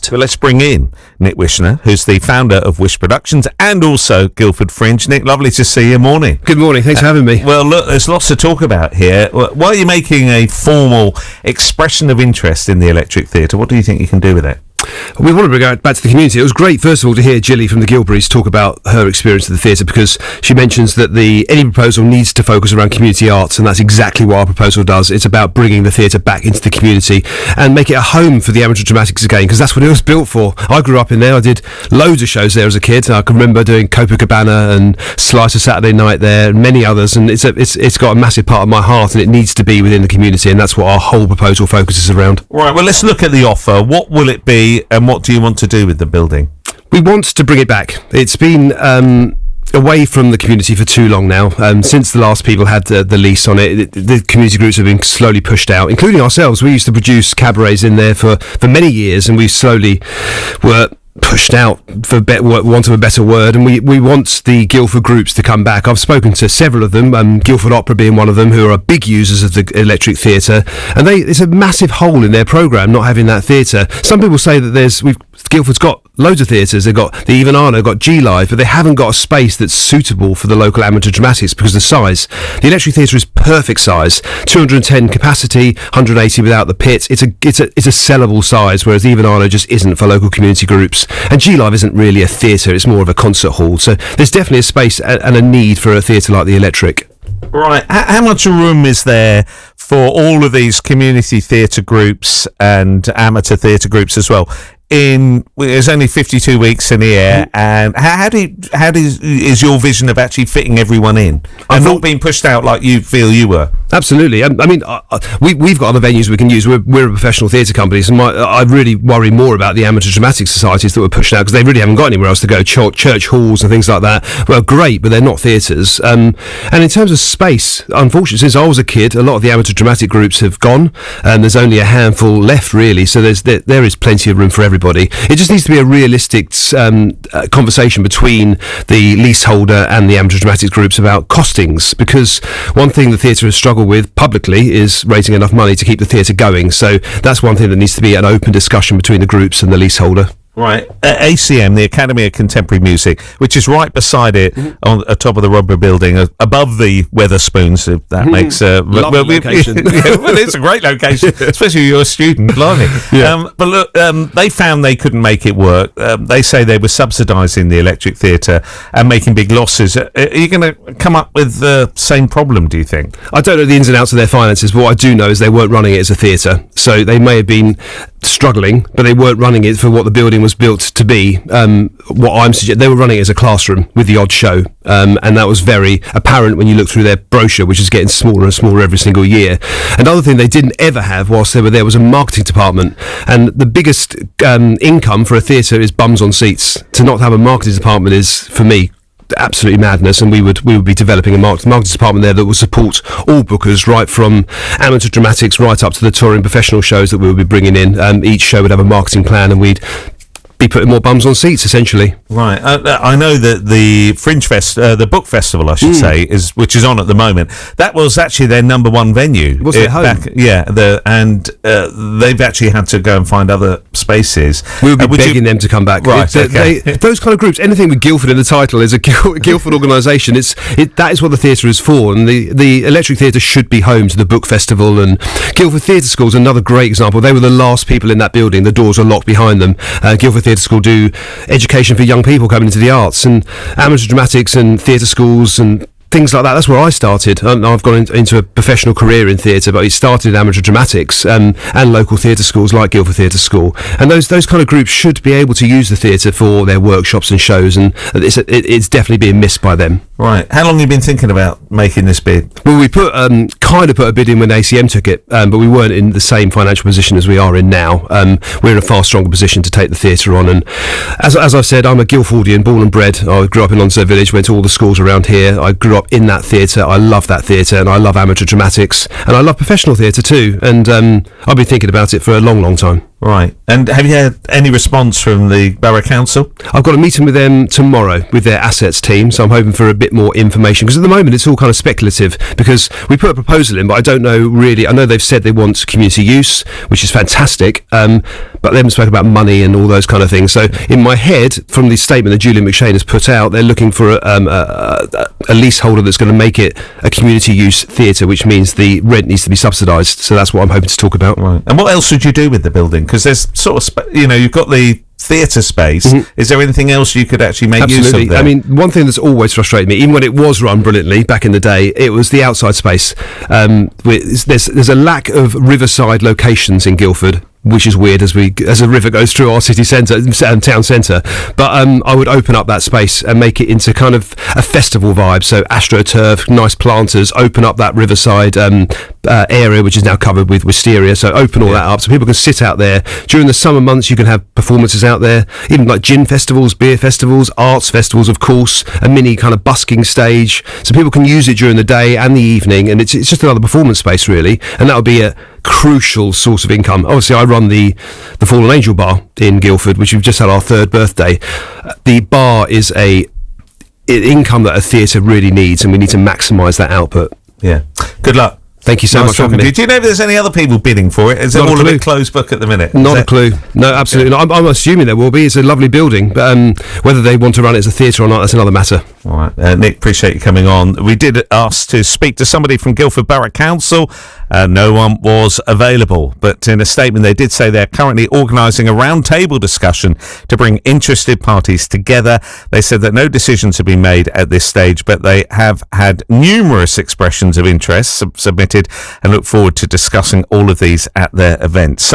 right, well, let's bring in Nick Wyschna, who's the founder of Wyschna Productions and also Guildford Fringe. Nick, lovely to see you. Morning. Good morning. Thanks for having me. Well, look, there's lots to talk about here. Why are you making a formal expression of interest in the Electric Theatre? What do you think you can do with it? We want to bring it back to the community. It was great, first of all, to hear Gilly from the Gilburys talk about her experience of the theatre, because she mentions that any proposal needs to focus around community arts, and that's exactly what our proposal does. It's about bringing the theatre back into the community and make it a home for the amateur dramatics again, because that's what it was built for. I grew up in there. I did loads of shows there as a kid. I can remember doing Copacabana and Slice of Saturday Night there, and many others, and it's got a massive part of my heart, and it needs to be within the community, and that's what our whole proposal focuses around. Right, well, let's look at the offer. What will it be, and what do you want to do with the building? We want to bring it back. It's been away from the community for too long now. Since the last people had the lease on it, the community groups have been slowly pushed out, including ourselves. We used to produce cabarets in there for many years, and we slowly were pushed out, for want of a better word, and we want the Guildford groups to come back. I've spoken to several of them, Guildford Opera being one of them, who are big users of the Electric Theatre, and it's a massive hole in their programme not having that theatre. Some people say that Guildford's got loads of theatres. They've got the Even Arno, got G Live, but they haven't got a space that's suitable for the local amateur dramatics because of the size. The Electric Theatre is perfect size, 210 capacity, 180 without the pit. It's a sellable size, whereas the Even Arno just isn't for local community groups. And G Live isn't really a theatre; it's more of a concert hall. So there's definitely a space and a need for a theatre like the Electric. Right. How much room is there for all of these community theatre groups and amateur theatre groups as well? There's only 52 weeks in the year, and how is your vision of actually fitting everyone in and not being pushed out like you feel you were? Absolutely. I mean, we've got other venues we can use. We're a professional theatre company, so I really worry more about the amateur dramatic societies that were pushed out, because they really haven't got anywhere else to go. Church halls and things like that. Well, great, but they're not theatres. And in terms of space, unfortunately, since I was a kid, a lot of the amateur dramatic groups have gone, and there's only a handful left, really. So there is plenty of room for everybody. It just needs to be a realistic conversation between the leaseholder and the amateur dramatics groups about costings, because one thing the theatre has struggled with publicly is raising enough money to keep the theatre going. So that's one thing that needs to be an open discussion between the groups and the leaseholder. Right. ACM, the Academy of Contemporary Music, which is right beside it on the top of the Rugby building, above the Weatherspoons, if that makes location. Well, it's a great location, especially if you're a student, blimey. Yeah. But look, they found they couldn't make it work. They say they were subsidising the Electric Theatre and making big losses. Are you going to come up with the same problem, do you think? I don't know the ins and outs of their finances, but what I do know is they weren't running it as a theatre. So they may have been struggling, but they weren't running it for what the building was built to be. What I'm suggesting, they were running it as a classroom with the odd show, and that was very apparent when you look through their brochure, which is getting smaller and smaller every single year. Another thing they didn't ever have whilst they were there was a marketing department, and the biggest income for a theatre is bums on seats. To not have a marketing department is, for me, absolutely madness, and we would be developing a marketing department there that will support all bookers, right from amateur dramatics right up to the touring professional shows that we would be bringing in. Each show would have a marketing plan, and we'd be putting more bums on seats, essentially. Right. I know that the Fringe the book festival, I should say, which is on at the moment. That was actually their number one venue. Was it home? They've actually had to go and find other spaces. We'll be begging them to come back. Right. Those kind of groups, anything with Guildford in the title is a Guildford organisation. That is what the theatre is for, and the Electric Theatre should be home to the book festival. And Guildford Theatre School is another great example. They were the last people in that building. The doors were locked behind them. Guildford Theatre School do education for young people coming into the arts, and amateur dramatics and theatre schools and things like that. That's where I started. I've gone into a professional career in theatre, but it started in amateur dramatics and local theatre schools like Guildford Theatre School. And those kind of groups should be able to use the theatre for their workshops and shows, and it's definitely being missed by them. Right. How long have you been thinking about making this bid? Well, we put a bid in when ACM took it, but we weren't in the same financial position as we are in now. We're in a far stronger position to take the theatre on. And as I've said, I'm a Guildfordian, born and bred. I grew up in Onslow Village, went to all the schools around here. I grew up in that theatre. I love that theatre, and I love amateur dramatics, and I love professional theatre too. And I've been thinking about it for a long, long time. Right. And have you had any response from the Borough Council? I've got a meeting with them tomorrow with their assets team, so I'm hoping for a bit more information, because at the moment it's all kind of speculative, because we put a proposal in, but I don't know really. I know they've said they want community use, which is fantastic, but they haven't spoken about money and all those kind of things. So in my head, from the statement that Julian McShane has put out, they're looking for a leaseholder that's going to make it a community use theatre, which means the rent needs to be subsidised. So that's what I'm hoping to talk about. Right. And what else would you do with the building? Because there's sort of, you've got the theatre space. Mm-hmm. Is there anything else you could actually make use of there? I mean, one thing that's always frustrated me, even when it was run brilliantly back in the day, it was the outside space. There's a lack of riverside locations in Guildford, which is weird as a river goes through our city centre and town centre. But I would open up that space and make it into kind of a festival vibe. So AstroTurf, nice planters, open up that riverside area, which is now covered with wisteria. So open all that up so people can sit out there. During the summer months, you can have performances out there, even like gin festivals, beer festivals, arts festivals, of course, a mini kind of busking stage. So people can use it during the day and the evening, and it's just another performance space, really. And that would be a crucial source of income. Obviously, I run the Fallen Angel Bar in Guildford, which we've just had our 3rd birthday. The bar is a income that a theatre really needs, and we need to maximise that output. Yeah. Good luck. Thank you so much for having me. Do you know if there's any other people bidding for it? Is it all a bit closed book at the minute? Not a clue. No, absolutely not. I'm assuming there will be. It's a lovely building, but whether they want to run it as a theatre or not, that's another matter. All right. Nick, appreciate you coming on. We did ask to speak to somebody from Guildford Borough Council. No one was available, but in a statement they did say they're currently organising a roundtable discussion to bring interested parties together. They said that no decisions have been made at this stage, but they have had numerous expressions of interest submitted and look forward to discussing all of these at their events.